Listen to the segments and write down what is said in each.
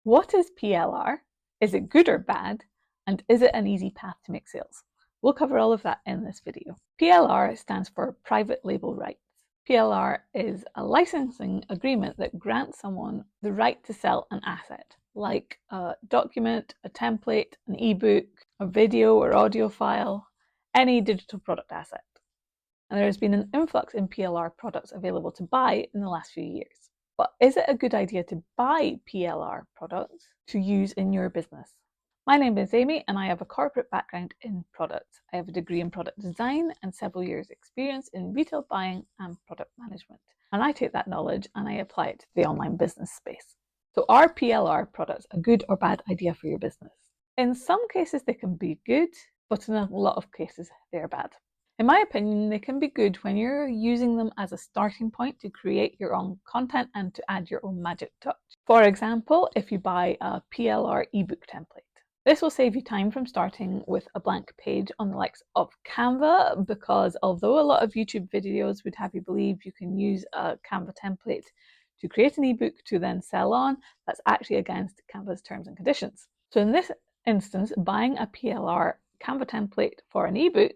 What is PLR? Is it good or bad? And is it an easy path to make sales? We'll cover all of that in this video. PLR stands for Private Label Rights. PLR is a licensing agreement that grants someone the right to sell an asset, like a document, a template, an ebook, a video or audio file, any digital product asset. And there has been an influx in PLR products available to buy in the last few years. But is it a good idea to buy PLR products to use in your business? My name is Amy and I have a corporate background in product. I have a degree in product design and several years experience in retail buying and product management. And I take that knowledge and I apply it to the online business space. So are PLR products a good or bad idea for your business? In some cases they can be good, but in a lot of cases they're bad. In my opinion, they can be good when you're using them as a starting point to create your own content and to add your own magic touch. For example, if you buy a PLR ebook template. This will save you time from starting with a blank page on the likes of Canva, because although a lot of YouTube videos would have you believe you can use a Canva template to create an ebook to then sell on, that's actually against Canva's terms and conditions. So in this instance, buying a PLR Canva template for an ebook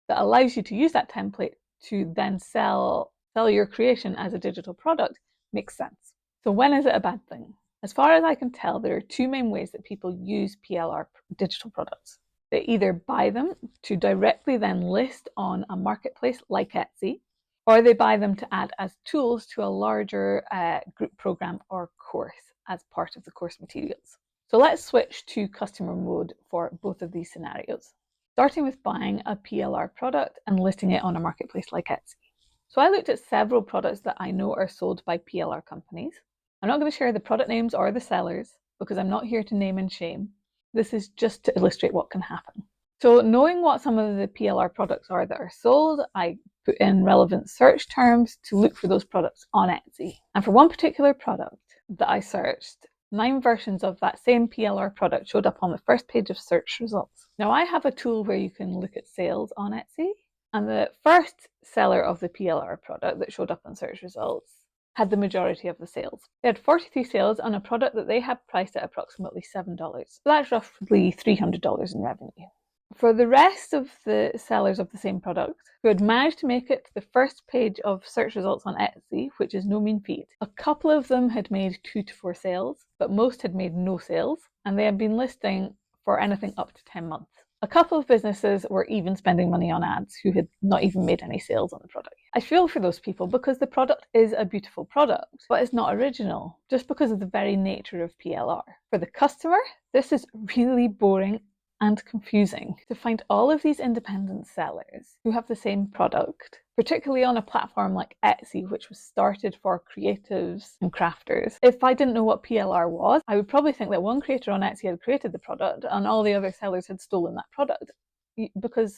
that allows you to use that template to then sell your creation as a digital product makes sense. So when is it a bad thing? As far as I can tell, there are two main ways that people use PLR digital products. They either buy them to directly then list on a marketplace like Etsy, or they buy them to add as tools to a larger group program or course as part of the course materials. So let's switch to customer mode for both of these scenarios, starting with buying a PLR product and listing it on a marketplace like Etsy. So I looked at several products that I know are sold by PLR companies. I'm not going to share the product names or the sellers because I'm not here to name and shame. This is just to illustrate what can happen. So knowing what some of the PLR products are that are sold, I put in relevant search terms to look for those products on Etsy. And for one particular product that I searched, 9 versions of that same PLR product showed up on the first page of search results. Now I have a tool where you can look at sales on Etsy, and the first seller of the PLR product that showed up on search results had the majority of the sales. They had 43 sales on a product that they had priced at approximately $7. So that's roughly $300 in revenue. For the rest of the sellers of the same product who had managed to make it to the first page of search results on Etsy, which is no mean feat, a couple of them had made 2 to 4 sales, but most had made no sales, and they had been listing for anything up to 10 months. A couple of businesses were even spending money on ads who had not even made any sales on the product. I feel for those people because the product is a beautiful product, but it's not original, just because of the very nature of PLR. For the customer, this is really boring and confusing to find all of these independent sellers who have the same product, particularly on a platform like Etsy, which was started for creatives and crafters. If I didn't know what PLR was, I would probably think that one creator on Etsy had created the product and all the other sellers had stolen that product, because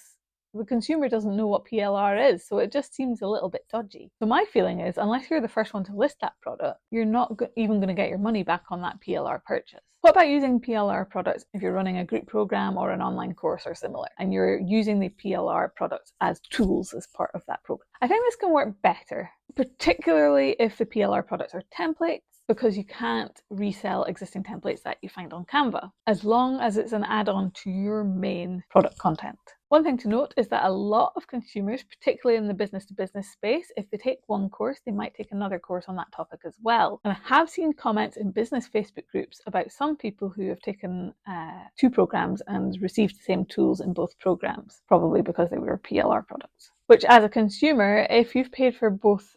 the consumer doesn't know what PLR is, so it just seems a little bit dodgy. So my feeling is, unless you're the first one to list that product, you're not even going to get your money back on that PLR purchase. What about using PLR products if you're running a group program or an online course or similar, and you're using the PLR products as tools as part of that program? I think this can work better, particularly if the PLR products are templates, because you can't resell existing templates that you find on Canva, as long as it's an add-on to your main product content. One thing to note is that a lot of consumers, particularly in the business-to-business space, if they take one course, they might take another course on that topic as well. And I have seen comments in business Facebook groups about some people who have taken 2 programs and received the same tools in both programs, probably because they were PLR products. Which, as a consumer, if you've paid for both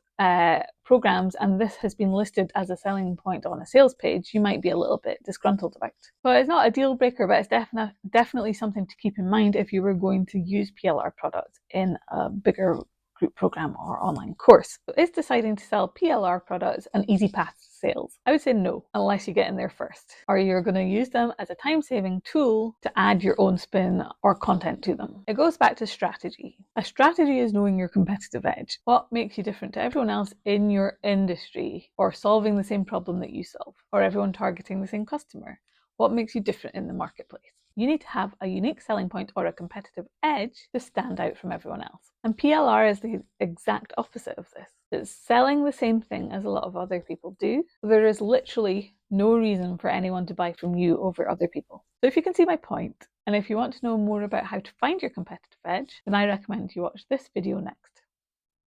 programs and this has been listed as a selling point on a sales page, you might be a little bit disgruntled about. So it's not a deal breaker, but it's definitely something to keep in mind if you were going to use PLR products in a bigger group program or online course. So is deciding to sell PLR products an easy path to sales? I would say no, unless you get in there first, or you're going to use them as a time-saving tool to add your own spin or content to them. It goes back to strategy. A strategy is knowing your competitive edge. What makes you different to everyone else in your industry, or solving the same problem that you solve, or everyone targeting the same customer? What makes you different in the marketplace? You need to have a unique selling point or a competitive edge to stand out from everyone else. And PLR is the exact opposite of this. It's selling the same thing as a lot of other people do. There is literally no reason for anyone to buy from you over other people. So if you can see my point, and if you want to know more about how to find your competitive edge, then I recommend you watch this video next.